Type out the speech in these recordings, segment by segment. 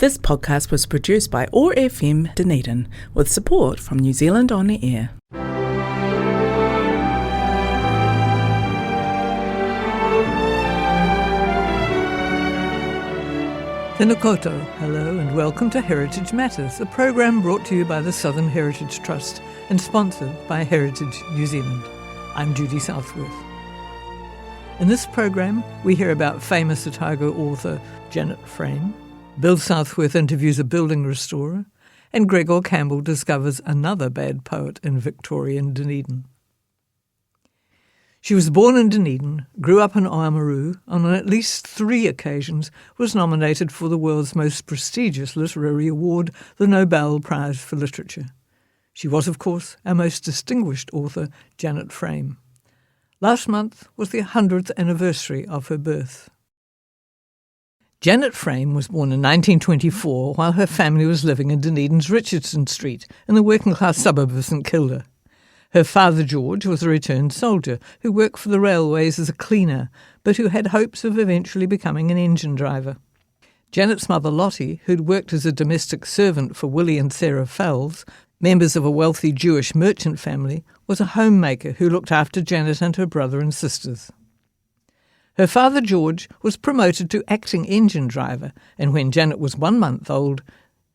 This podcast was produced by OAR FM Dunedin with support from New Zealand On the Air. Tēnā koutou, hello and welcome to Heritage Matters, a program brought to you by the Southern Heritage Trust and sponsored by Heritage New Zealand. I'm Judy Southworth. In this program, we hear about famous Otago author Janet Frame, Bill Southworth interviews a building restorer, and Gregor Campbell discovers another bad poet in Victorian Dunedin. She was born in Dunedin, grew up in Oamaru, and on at least 3 occasions was nominated for the world's most prestigious literary award, the Nobel Prize for Literature. She was, of course, our most distinguished author, Janet Frame. Last month was the 100th anniversary of her birth. Janet Frame was born in 1924 while her family was living in Dunedin's Richardson Street in the working-class suburb of St Kilda. Her father, George, was a returned soldier who worked for the railways as a cleaner, but who had hopes of eventually becoming an engine driver. Janet's mother, Lottie, who'd worked as a domestic servant for Willie and Sarah Fells, members of a wealthy Jewish merchant family, was a homemaker who looked after Janet and her brother and sisters. Her father, George, was promoted to acting engine driver, and when Janet was 1 month old,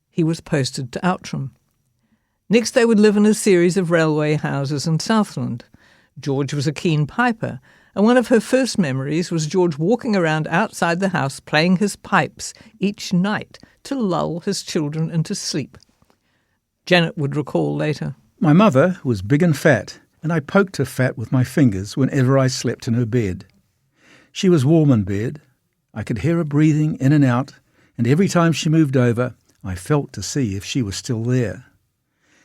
he was posted to Outram. Next, they would live in a series of railway houses in Southland. George was a keen piper, and one of her first memories was George walking around outside the house playing his pipes each night to lull his children into sleep. Janet would recall later. My mother was big and fat, and I poked her fat with my fingers whenever I slept in her bed. She was warm in bed. I could hear her breathing in and out, and every time she moved over, I felt to see if she was still there.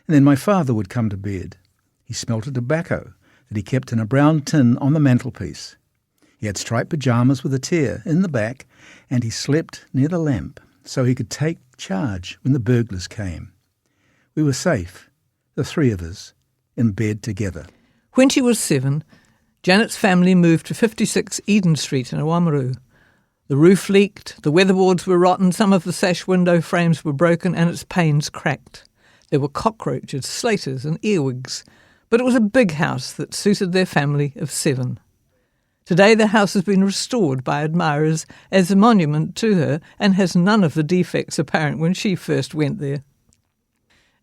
And then my father would come to bed. He smelt of tobacco that he kept in a brown tin on the mantelpiece. He had striped pyjamas with a tear in the back, and he slept near the lamp so he could take charge when the burglars came. We were safe, the 3 of us, in bed together. When she was 7, Janet's family moved to 56 Eden Street in Oamaru. The roof leaked, the weatherboards were rotten, some of the sash window frames were broken and its panes cracked. There were cockroaches, slaters and earwigs, but it was a big house that suited their family of 7. Today the house has been restored by admirers as a monument to her and has none of the defects apparent when she first went there.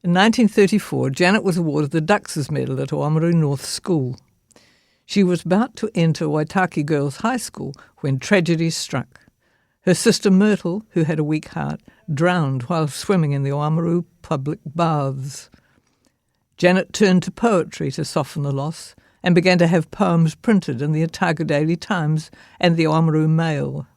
In 1934, Janet was awarded the Dux's Medal at Oamaru North School. She was about to enter Waitaki Girls High School when tragedy struck. Her sister Myrtle, who had a weak heart, drowned while swimming in the Oamaru public baths. Janet turned to poetry to soften the loss and began to have poems printed in the Otago Daily Times and the Oamaru Mail.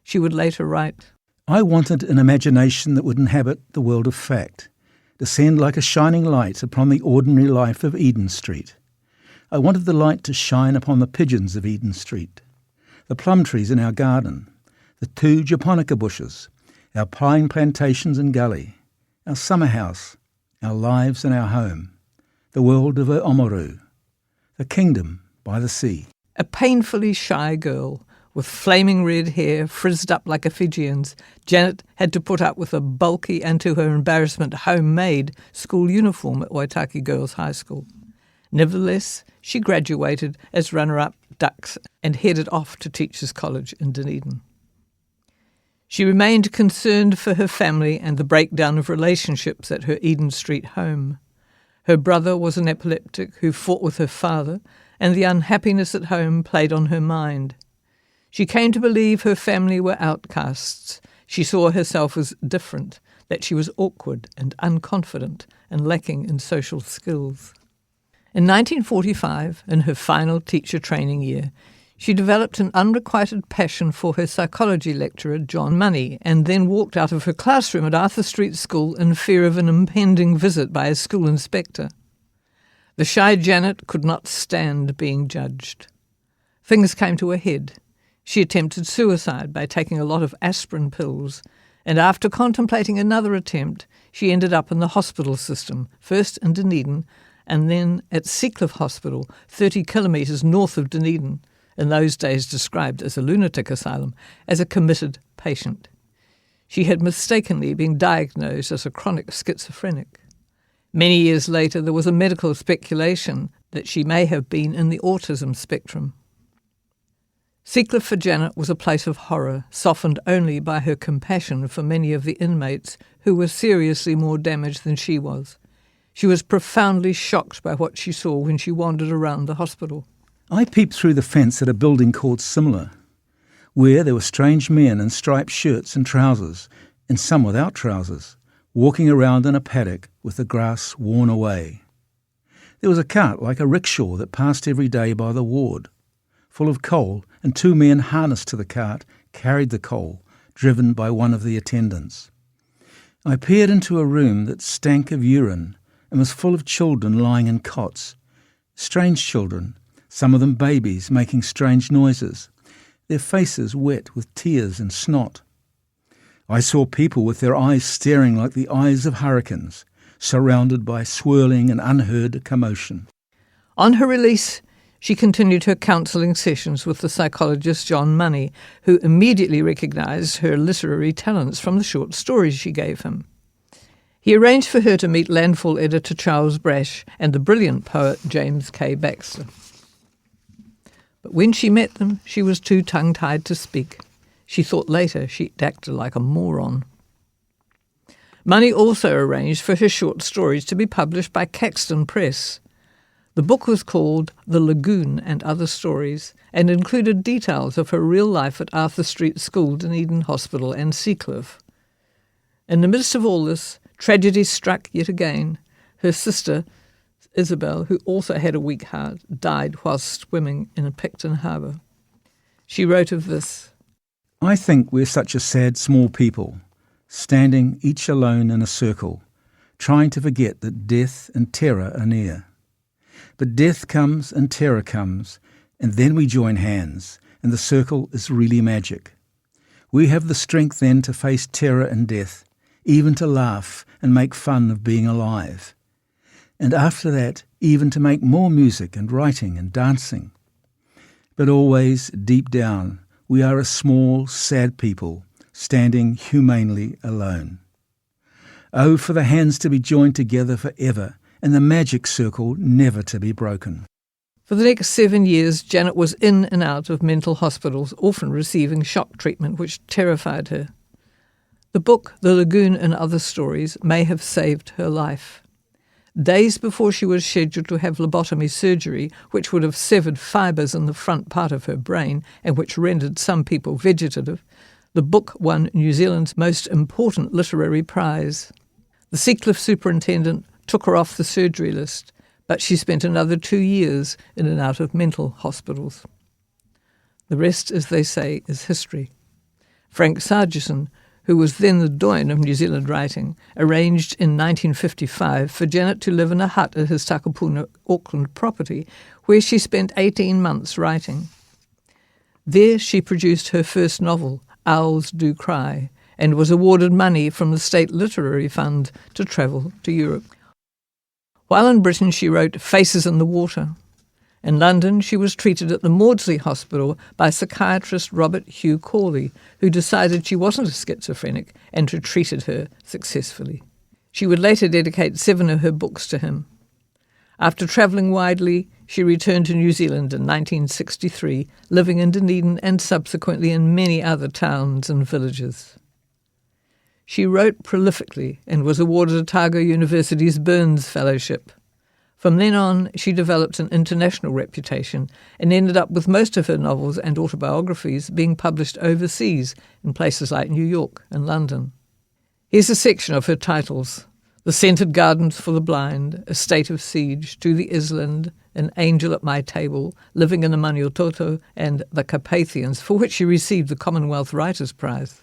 She would later write, I wanted an imagination that would inhabit the world of fact, descend like a shining light upon the ordinary life of Eden Street. I wanted the light to shine upon the pigeons of Eden Street, the plum trees in our garden, the 2 japonica bushes, our pine plantations and gully, our summer house, our lives and our home, the world of Oamaru, the kingdom by the sea. A painfully shy girl with flaming red hair frizzed up like a Fijian's, Janet had to put up with a bulky and, to her embarrassment, homemade school uniform at Waitaki Girls High School. Nevertheless, she graduated as runner-up Dux and headed off to Teachers College in Dunedin. She remained concerned for her family and the breakdown of relationships at her Eden Street home. Her brother was an epileptic who fought with her father, and the unhappiness at home played on her mind. She came to believe her family were outcasts. She saw herself as different, that she was awkward and unconfident and lacking in social skills. In 1945, in her final teacher training year, she developed an unrequited passion for her psychology lecturer, John Money, and then walked out of her classroom at Arthur Street School in fear of an impending visit by a school inspector. The shy Janet could not stand being judged. Things came to a head. She attempted suicide by taking a lot of aspirin pills, and after contemplating another attempt, she ended up in the hospital system, first in Dunedin, and then at Seacliff Hospital, 30 kilometres north of Dunedin, in those days described as a lunatic asylum, as a committed patient. She had mistakenly been diagnosed as a chronic schizophrenic. Many years later, there was a medical speculation that she may have been in the autism spectrum. Seacliff for Janet was a place of horror, softened only by her compassion for many of the inmates who were seriously more damaged than she was. She was profoundly shocked by what she saw when she wandered around the hospital. I peeped through the fence at a building called Similar, where there were strange men in striped shirts and trousers, and some without trousers, walking around in a paddock with the grass worn away. There was a cart like a rickshaw that passed every day by the ward, full of coal, and 2 men harnessed to the cart carried the coal, driven by one of the attendants. I peered into a room that stank of urine and was full of children lying in cots, strange children, some of them babies making strange noises, their faces wet with tears and snot. I saw people with their eyes staring like the eyes of hurricanes, surrounded by swirling and unheard commotion. On her release, she continued her counselling sessions with the psychologist John Money, who immediately recognised her literary talents from the short stories she gave him. He arranged for her to meet Landfall editor Charles Brash and the brilliant poet James K. Baxter. But when she met them, she was too tongue-tied to speak. She thought later she'd acted like a moron. Money also arranged for her short stories to be published by Caxton Press. The book was called The Lagoon and Other Stories and included details of her real life at Arthur Street School, Dunedin Hospital and Seacliff. In the midst of all this, tragedy struck yet again. Her sister, Isabel, who also had a weak heart, died whilst swimming in Picton Harbour. She wrote of this: I think we're such a sad small people, standing each alone in a circle, trying to forget that death and terror are near. But death comes and terror comes, and then we join hands, and the circle is really magic. We have the strength then to face terror and death, even to laugh and make fun of being alive. And after that, even to make more music and writing and dancing. But always, deep down, we are a small, sad people, standing humanely alone. Oh, for the hands to be joined together forever, and the magic circle never to be broken. For the next 7 years, Janet was in and out of mental hospitals, often receiving shock treatment which terrified her. The book, The Lagoon and Other Stories, may have saved her life. Days before she was scheduled to have lobotomy surgery, which would have severed fibres in the front part of her brain and which rendered some people vegetative, the book won New Zealand's most important literary prize. The Seacliff superintendent took her off the surgery list, but she spent another 2 years in and out of mental hospitals. The rest, as they say, is history. Frank Sargison, who was then the doyen of New Zealand writing, arranged in 1955 for Janet to live in a hut at his Takapuna, Auckland property, where she spent 18 months writing. There she produced her first novel, Owls Do Cry, and was awarded money from the State Literary Fund to travel to Europe. While in Britain, she wrote Faces in the Water. In London, she was treated at the Maudsley Hospital by psychiatrist Robert Hugh Corley, who decided she wasn't a schizophrenic and who treated her successfully. She would later dedicate 7 of her books to him. After travelling widely, she returned to New Zealand in 1963, living in Dunedin and subsequently in many other towns and villages. She wrote prolifically and was awarded Otago University's Burns Fellowship. From then on, she developed an international reputation and ended up with most of her novels and autobiographies being published overseas in places like New York and London. Here's a section of her titles: The Scented Gardens for the Blind, A State of Siege, To the Island, An Angel at My Table, Living in the Maniototo, and The Carpathians, for which she received the Commonwealth Writers' Prize.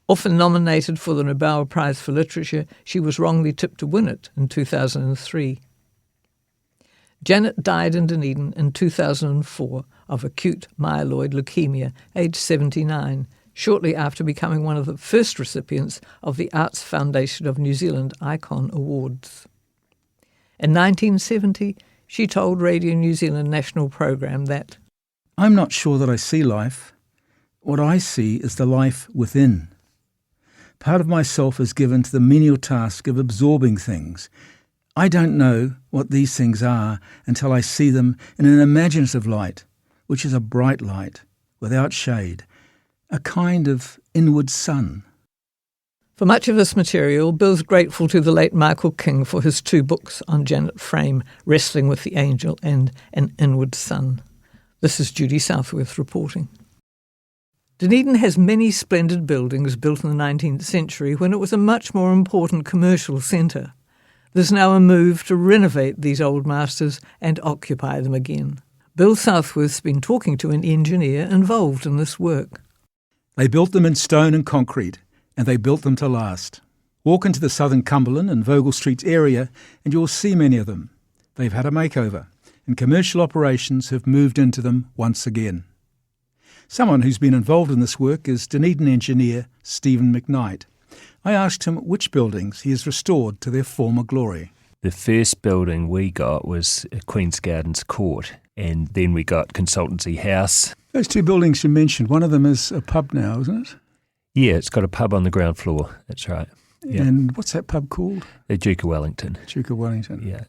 Often nominated for the Nobel Prize for Literature, she was wrongly tipped to win it in 2003. Janet died in Dunedin in 2004 of acute myeloid leukemia, aged 79, shortly after becoming one of the first recipients of the Arts Foundation of New Zealand Icon Awards. In 1970, she told Radio New Zealand National Programme that, "I'm not sure that I see life. What I see is the life within. Part of myself is given to the menial task of absorbing things. I don't know what these things are until I see them in an imaginative light, which is a bright light, without shade, a kind of inward sun. For much of this material, Bill's grateful to the late Michael King for his 2 books on Janet Frame, Wrestling with the Angel and An Inward Sun. This is Judy Southworth reporting. Dunedin has many splendid buildings built in the 19th century when it was a much more important commercial centre. There's now a move to renovate these old masters and occupy them again. Bill Southworth's been talking to an engineer involved in this work. They built them in stone and concrete, and they built them to last. Walk into the southern Cumberland and Vogel Streets area and you'll see many of them. They've had a makeover, and commercial operations have moved into them once again. Someone who's been involved in this work is Dunedin engineer Stephen Macknight. I asked him which buildings he has restored to their former glory. The first building we got was Queen's Gardens Court, and then we got Consultancy House. Those 2 buildings you mentioned, one of them is a pub now, isn't it? Yeah, it's got a pub on the ground floor, that's right. Yeah. And what's that pub called? The Duke of Wellington. Duke of Wellington. Yeah.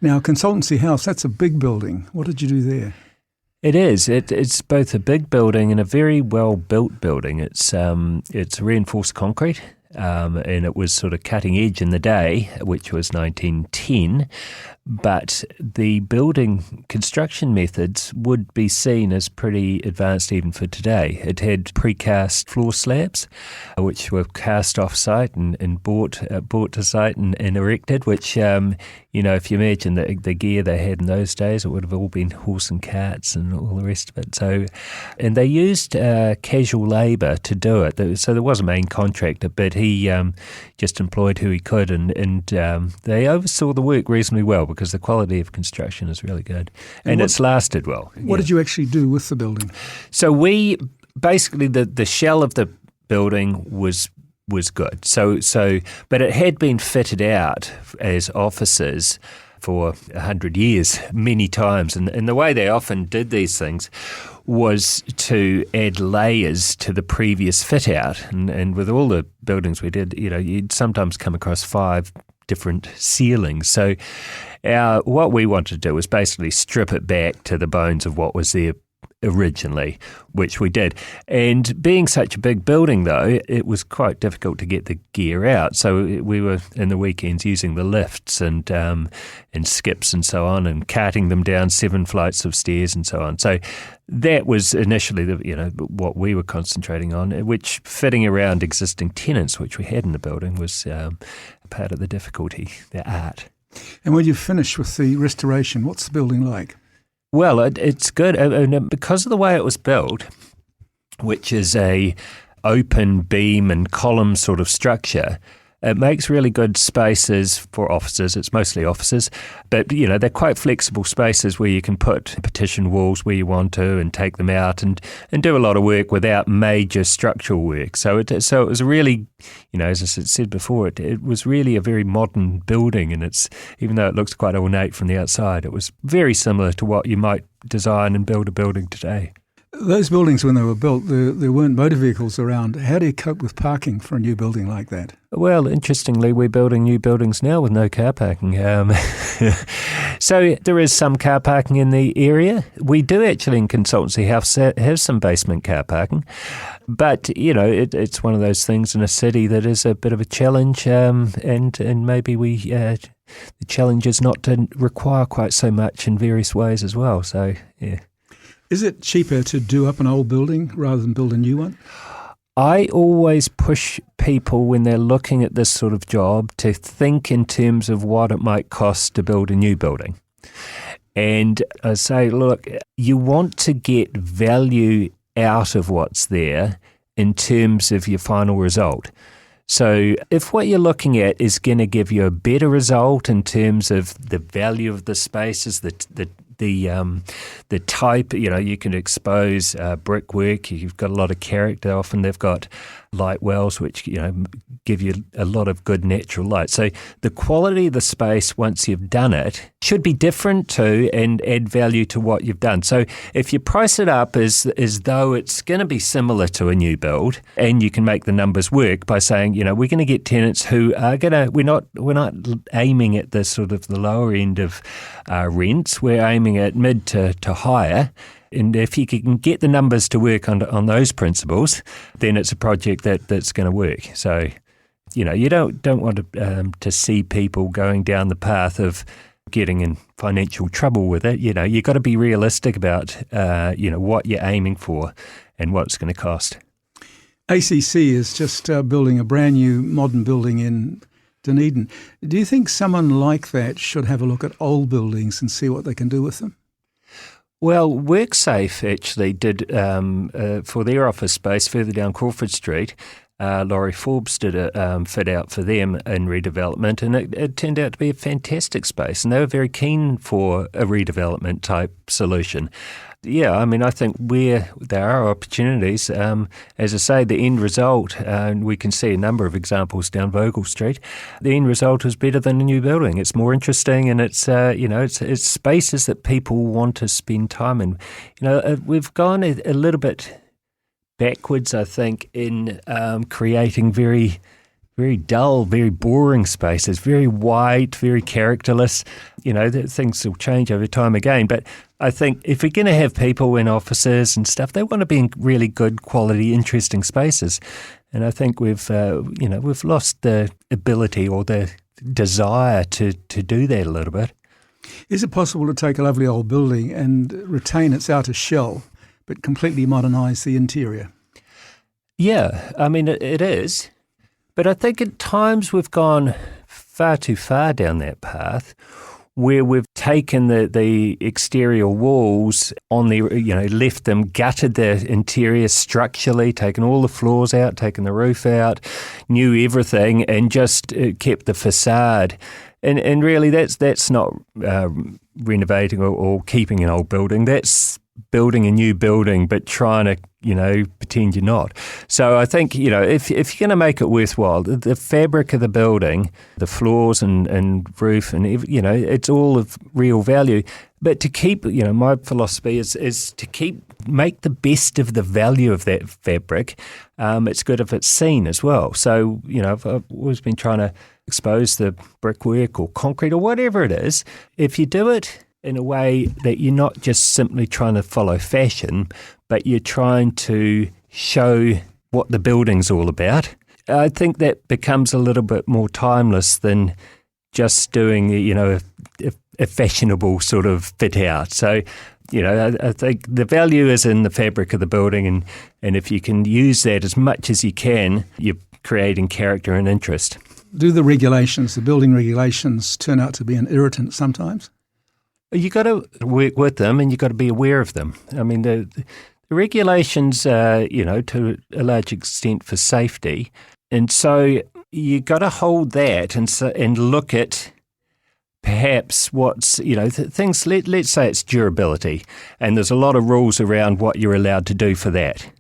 Now, Consultancy House, that's a big building. What did you do there? It is. It's both a big building and a very well-built building. It's reinforced concrete. And it was sort of cutting edge in the day, which was 1910, but the building construction methods would be seen as pretty advanced even for today. It had precast floor slabs, which were cast off-site and brought to site and erected, which, if you imagine the gear they had in those days, it would have all been horse and carts and all the rest of it. So, and they used casual labour to do it. So there was a main contractor, but he just employed who he could, and they oversaw the work reasonably well because the quality of construction is really good, and it's lasted well. What did you actually do with the building? So we basically the shell of the building was good. So but it had been fitted out as offices for 100 years, many times. And the way they often did these things was to add layers to the previous fit out. And with all the buildings we did, you'd sometimes come across 5 different ceilings. So what we wanted to do was basically strip it back to the bones of what was there originally, which we did. And being such a big building, though, it was quite difficult to get the gear out. So we were in the weekends using the lifts and skips and so on, and carting them down 7 flights of stairs and so on. So that was initially what we were concentrating on, which fitting around existing tenants, which we had in the building, was part of the difficulty, the art. And when you finish with the restoration, what's the building like? Well, it's good because of the way it was built, which is a open beam and column sort of structure. It makes really good spaces for offices. It's mostly offices, but they're quite flexible spaces where you can put partition walls where you want to and take them out and do a lot of work without major structural work. So it was a really, as I said before, it was really a very modern building, and even though it looks quite ornate from the outside, it was very similar to what you might design and build a building today. Those buildings, when they were built, there weren't motor vehicles around. How do you cope with parking for a new building like that? Well, interestingly, we're building new buildings now with no car parking. So there is some car parking in the area. We do actually in Consultancy House have some basement car parking. But, it's one of those things in a city that is a bit of a challenge, and maybe the challenge is not to require quite so much in various ways as well. So, yeah. Is it cheaper to do up an old building rather than build a new one? I always push people when they're looking at this sort of job to think in terms of what it might cost to build a new building. And I say, look, you want to get value out of what's there in terms of your final result. So if what you're looking at is going to give you a better result in terms of the value of the spaces, the type, you can expose brickwork. You've got a lot of character. Often they've got light wells, which give you a lot of good natural light. So the quality of the space, once you've done it, should be different to and add value to what you've done. So if you price it up as though it's going to be similar to a new build, and you can make the numbers work by saying, we're going to get tenants who are going to, we're not aiming at the sort of the lower end of rents, we're aiming at mid to higher. And if you can get the numbers to work on those principles, then it's a project that's going to work. So, you don't want to see people going down the path of getting in financial trouble with it. You've got to be realistic about, what you're aiming for and what it's going to cost. ACC is just building a brand new modern building in Dunedin. Do you think someone like that should have a look at old buildings and see what they can do with them? Well, WorkSafe actually did for their office space further down Crawford Street. Laurie Forbes did a fit out for them in redevelopment, and it turned out to be a fantastic space, and they were very keen for a redevelopment type solution. Yeah, I think where there are opportunities, as I say, the end result, and we can see a number of examples down Vogel Street, the end result is better than a new building. It's more interesting, and it's it's spaces that people want to spend time in. We've gone a little bit backwards, I think, in creating very dull, very boring spaces, very white, very characterless. Things will change over time again. But I think if we're going to have people in offices and stuff, they want to be in really good quality, interesting spaces. And I think we've lost the ability or the desire to do that a little bit. Is it possible to take a lovely old building and retain its outer shell, but completely modernise the interior? Yeah, it is. But I think at times we've gone far too far down that path, where we've taken the exterior walls on the, left them, gutted the interior structurally, taken all the floors out, taken the roof out, knew everything, and just kept the facade. And really that's not renovating or keeping an old building. That's building a new building, but trying to, pretend you're not. So I think, if you're going to make it worthwhile, the fabric of the building, the floors and roof, and, it's all of real value. But to keep, my philosophy is to make the best of the value of that fabric. It's good if it's seen as well. So, I've always been trying to expose the brickwork or concrete or whatever it is. If you do it in a way that you're not just simply trying to follow fashion, but you're trying to show what the building's all about, I think that becomes a little bit more timeless than just doing, a fashionable sort of fit out. So, I think the value is in the fabric of the building, and if you can use that as much as you can, you're creating character and interest. Do the building regulations, turn out to be an irritant sometimes? You've got to work with them, and you've got to be aware of them. The regulations are, to a large extent for safety. And so you've got to hold that and look at perhaps what's, things, let's say it's durability, and there's a lot of rules around what you're allowed to do for that.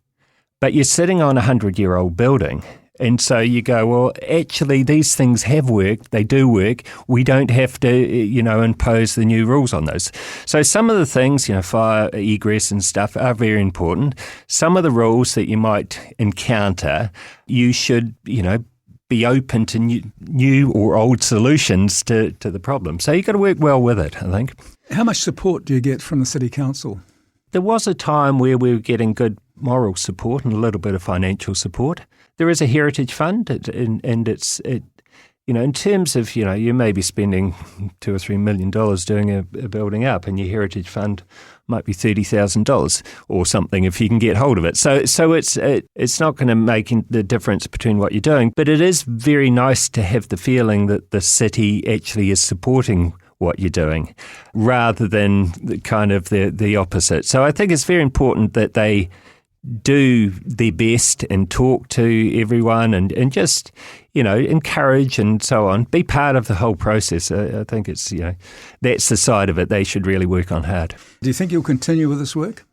But you're sitting on a 100-year-old building. And so you go, well, actually, these things have worked. They do work. We don't have to, impose the new rules on those. So some of the things, fire egress and stuff are very important. Some of the rules that you might encounter, you should, be open to new or old solutions to the problem. So you've got to work well with it, I think. How much support do you get from the City Council? There was a time where we were getting good moral support and a little bit of financial support. There is a heritage fund, and it's in terms of, you may be spending $2 or $3 million doing a building up, and your heritage fund might be $30,000 or something if you can get hold of it. So it's not going to make the difference between what you're doing, but it is very nice to have the feeling that the city actually is supporting what you're doing, rather than the opposite. So I think it's very important that they do their best and talk to everyone and just, encourage and so on. Be part of the whole process. I think it's, that's the side of it they should really work on hard. Do you think you'll continue with this work?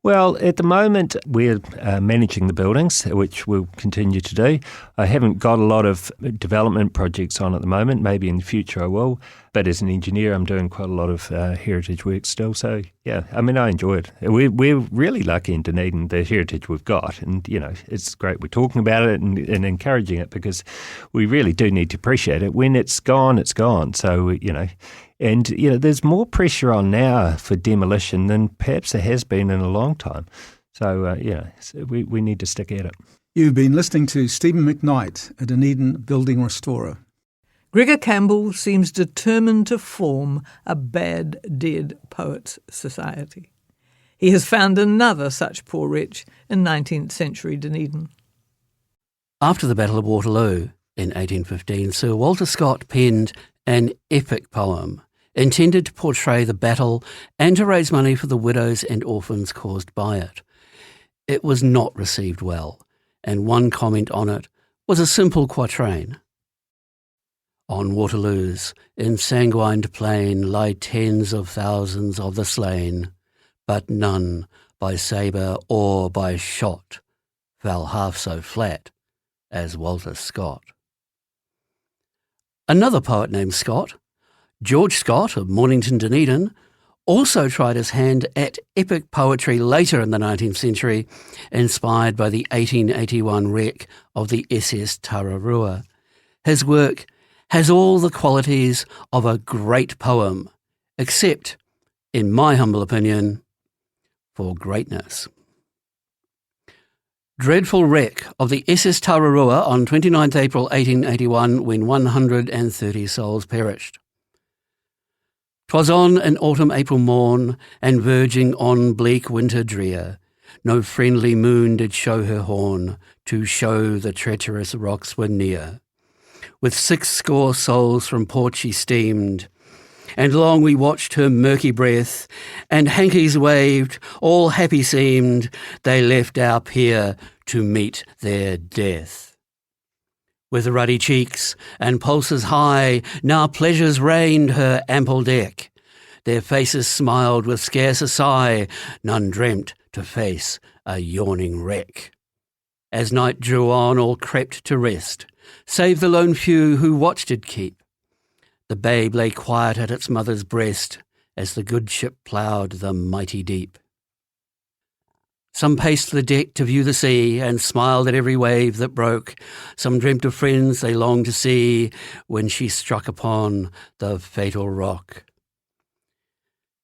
Well, at the moment, we're managing the buildings, which we'll continue to do. I haven't got a lot of development projects on at the moment. Maybe in the future I will. But as an engineer, I'm doing quite a lot of heritage work still. So, yeah, I mean, I enjoy it. We're really lucky in Dunedin, the heritage we've got. And, it's great we're talking about it and encouraging it, because we really do need to appreciate it. When it's gone, it's gone. So, and, there's more pressure on now for demolition than perhaps there has been in a long time. So, we need to stick at it. You've been listening to Stephen Macknight, a Dunedin building restorer. Gregor Campbell seems determined to form a bad dead poets society. He has found another such poor wretch in 19th century Dunedin. After the Battle of Waterloo in 1815, Sir Walter Scott penned an epic poem intended to portray the battle and to raise money for the widows and orphans caused by it. It was not received well, and one comment on it was a simple quatrain. On Waterloo's ensanguined plain lie tens of thousands of the slain, but none by sabre or by shot fell half so flat as Walter Scott. Another poet named Scott, George Scott of Mornington, Dunedin, also tried his hand at epic poetry later in the 19th century, inspired by the 1881 wreck of the SS Tararua. His work has all the qualities of a great poem, except, in my humble opinion, for greatness. Dreadful wreck of the SS Tararua on 29th April 1881, when 130 souls perished. 'Twas on an autumn-April morn, and verging on bleak winter drear. No friendly moon did show her horn, to show the treacherous rocks were near. With 60 souls from port she steamed, and long we watched her murky breath, and hankies waved, all happy seemed, they left our pier to meet their death. With ruddy cheeks and pulses high, now pleasures reigned her ample deck. Their faces smiled with scarce a sigh, none dreamt to face a yawning wreck. As night drew on, all crept to rest, save the lone few who watched it keep. The babe lay quiet at its mother's breast, as the good ship ploughed the mighty deep. Some paced the deck to view the sea, and smiled at every wave that broke. Some dreamt of friends they longed to see, when she struck upon the fatal rock.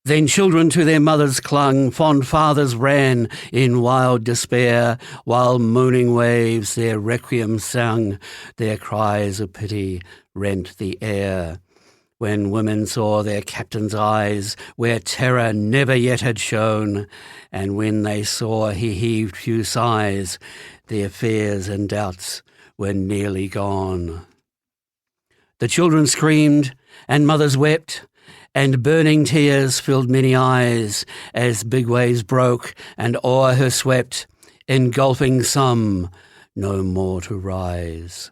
Then children to their mothers clung, fond fathers ran in wild despair, while moaning waves their requiem sung, their cries of pity rent the air. When women saw their captain's eyes, where terror never yet had shone, and when they saw he heaved few sighs, their fears and doubts were nearly gone. The children screamed, and mothers wept, and burning tears filled many eyes, as big waves broke and o'er her swept, engulfing some, no more to rise.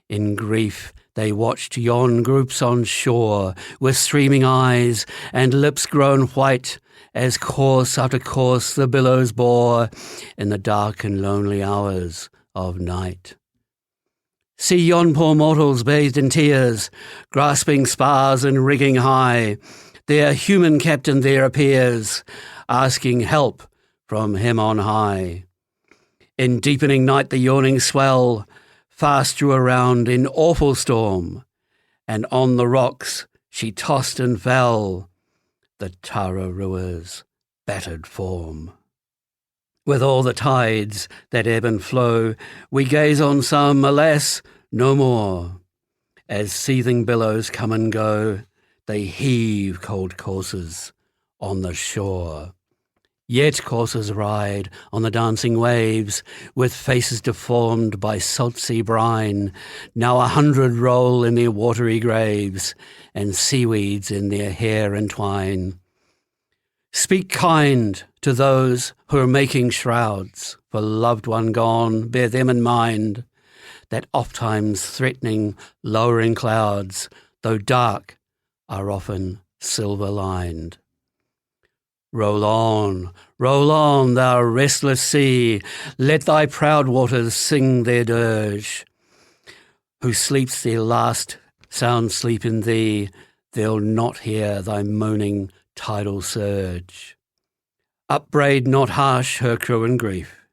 In grief they watched yon groups on shore, with streaming eyes and lips grown white, as course after course the billows bore, in the dark and lonely hours of night. See yon poor mortals bathed in tears, grasping spars and rigging high. Their human captain there appears, asking help from him on high. In deepening night the yawning swell fast drew around in awful storm, and on the rocks she tossed and fell, the Tararua's battered form. With all the tides that ebb and flow, we gaze on some, alas, no more. As seething billows come and go, they heave cold courses on the shore. Yet coursers ride on the dancing waves, with faces deformed by salt sea brine. Now 100 roll in their watery graves, and seaweeds in their hair entwine. Speak kind to those who are making shrouds for loved one gone, bear them in mind, that ofttimes threatening, lowering clouds, though dark, are often silver-lined. Roll on, thou restless sea, let thy proud waters sing their dirge. Who sleeps their last sound sleep in thee, they'll not hear thy moaning tidal surge. Upbraid not harsh her crew in grief,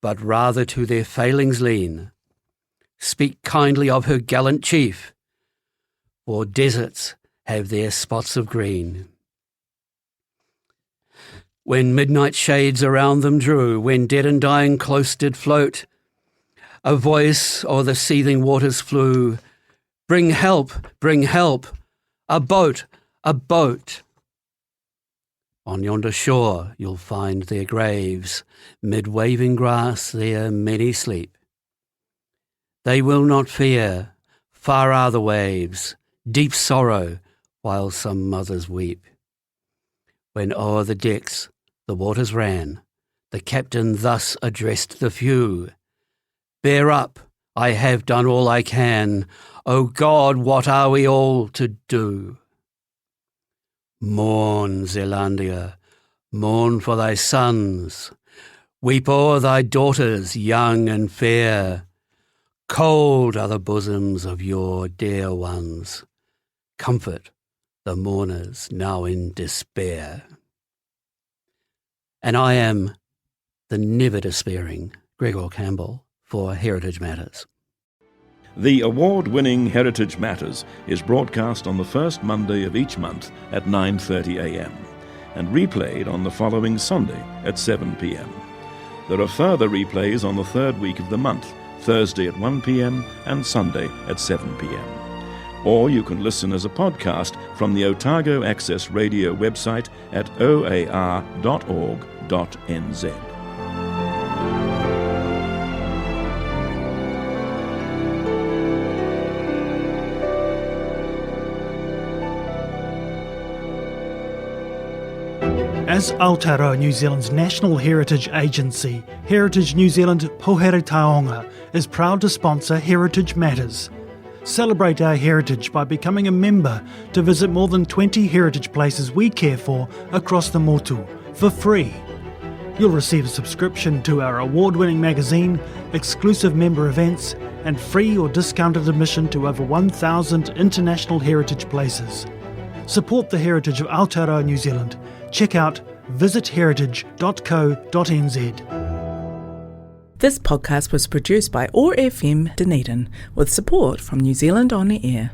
but rather to their failings lean. Speak kindly of her gallant chief, for deserts have their spots of green. When midnight shades around them drew, when dead and dying close did float, a voice o'er the seething waters flew, bring help, a boat, a boat. On yonder shore you'll find their graves, mid waving grass there many sleep. They will not fear, far are the waves, deep sorrow, while some mothers weep. When o'er the decks the waters ran, the captain thus addressed the few. Bear up, I have done all I can. O God, what are we all to do? Mourn, Zealandia, mourn for thy sons. Weep o'er thy daughters, young and fair. Cold are the bosoms of your dear ones. Comfort the mourners now in despair. And I am the never despairing Gregor Campbell for Heritage Matters. The award-winning Heritage Matters is broadcast on the first Monday of each month at 9:30 a.m. and replayed on the following Sunday at 7 p.m. There are further replays on the third week of the month, Thursday at 1 p.m. and Sunday at 7 p.m. Or you can listen as a podcast from the Otago Access Radio website at oar.org.nz. As Aotearoa New Zealand's national heritage agency, Heritage New Zealand Pohere Taonga is proud to sponsor Heritage Matters. Celebrate our heritage by becoming a member to visit more than 20 heritage places we care for across the motu for free. You'll receive a subscription to our award-winning magazine, exclusive member events, and free or discounted admission to over 1,000 international heritage places. Support the heritage of Aotearoa New Zealand. Check out visitheritage.co.nz. This podcast was produced by OAR FM Dunedin with support from New Zealand On the Air.